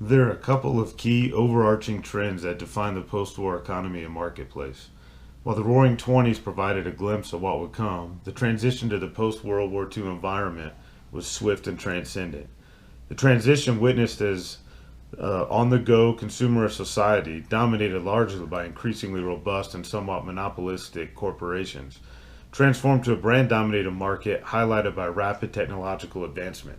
There are a couple of key overarching trends that define the post-war economy and marketplace. While the Roaring Twenties provided a glimpse of what would come, the transition to the post-World War II environment was swift and transcendent. The transition witnessed as on-the-go consumerist society dominated largely by increasingly robust and somewhat monopolistic corporations, transformed to a brand-dominated market highlighted by rapid technological advancement.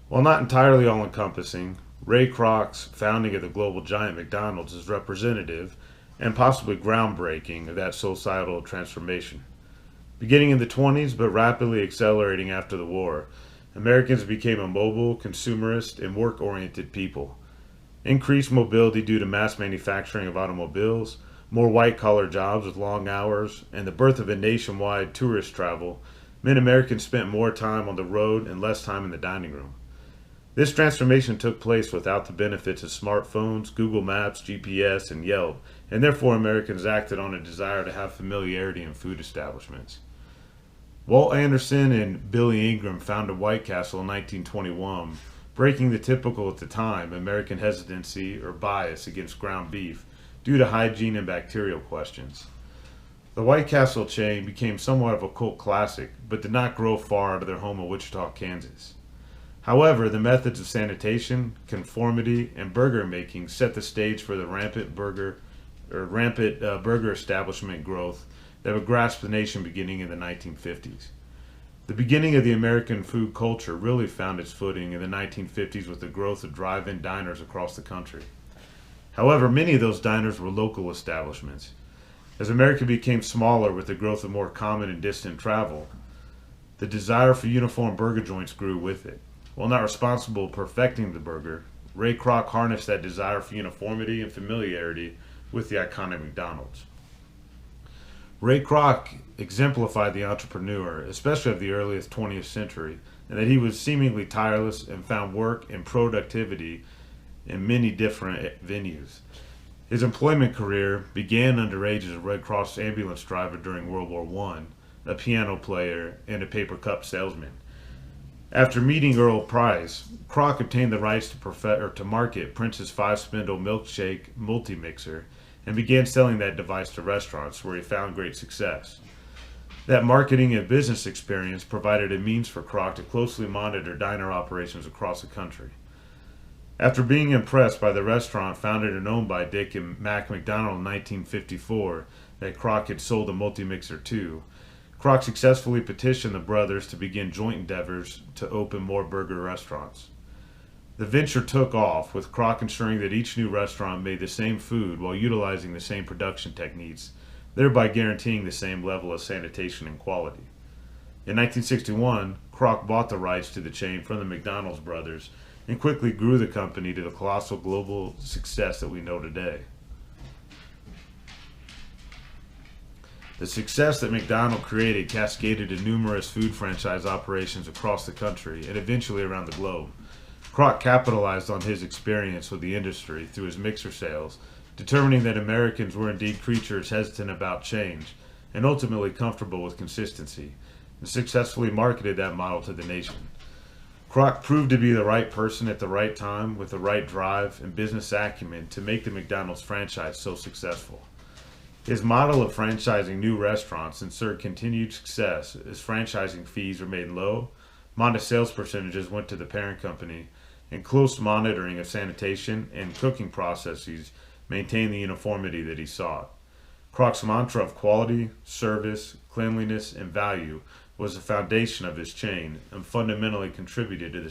While not entirely all-encompassing, Ray Kroc's founding of the global giant McDonald's is representative and possibly groundbreaking of that societal transformation. Beginning in the 20s but rapidly accelerating after the war, Americans became a mobile, consumerist, and work oriented people. Increased mobility due to mass manufacturing of automobiles, more white collar jobs with long hours, and the birth of a nationwide tourist travel meant Americans spent more time on the road and less time in the dining room. This transformation took place without the benefits of smartphones, Google Maps, GPS, and Yelp, and therefore Americans acted on a desire to have familiarity in food establishments. Walt Anderson and Billy Ingram founded White Castle in 1921, breaking the typical at the time American hesitancy or bias against ground beef due to hygiene and bacterial questions. The White Castle chain became somewhat of a cult classic, but did not grow far out of their home of Wichita, Kansas. However, the methods of sanitation, conformity, and burger making set the stage for the rampant burger establishment growth that would grasp the nation beginning in the 1950s. The beginning of the American food culture really found its footing in the 1950s with the growth of drive-in diners across the country. However, many of those diners were local establishments. As America became smaller with the growth of more common and distant travel, the desire for uniform burger joints grew with it. While not responsible for perfecting the burger, Ray Kroc harnessed that desire for uniformity and familiarity with the iconic McDonald's. Ray Kroc exemplified the entrepreneur, especially of the earliest 20th century, and that he was seemingly tireless and found work and productivity in many different venues. His employment career began underage as a Red Cross ambulance driver during World War I, a piano player, and a paper cup salesman. After meeting Earl Price, Kroc obtained the rights to market Prince's five-spindle milkshake multi-mixer and began selling that device to restaurants where he found great success. That marketing and business experience provided a means for Kroc to closely monitor diner operations across the country. After being impressed by the restaurant founded and owned by Dick and Mac McDonald in 1954 that Kroc had sold the multi-mixer to, Kroc successfully petitioned the brothers to begin joint endeavors to open more burger restaurants. The venture took off, with Kroc ensuring that each new restaurant made the same food while utilizing the same production techniques, thereby guaranteeing the same level of sanitation and quality. In 1961, Kroc bought the rights to the chain from the McDonald's brothers and quickly grew the company to the colossal global success that we know today. The success that McDonald created cascaded to numerous food franchise operations across the country and eventually around the globe. Kroc capitalized on his experience with the industry through his mixer sales, determining that Americans were indeed creatures hesitant about change and ultimately comfortable with consistency, and successfully marketed that model to the nation. Kroc proved to be the right person at the right time with the right drive and business acumen to make the McDonald's franchise so successful. His model of franchising new restaurants ensured continued success as franchising fees remained low, modest sales percentages went to the parent company, and close monitoring of sanitation and cooking processes maintained the uniformity that he sought. Kroc's mantra of quality, service, cleanliness, and value was the foundation of his chain and fundamentally contributed to the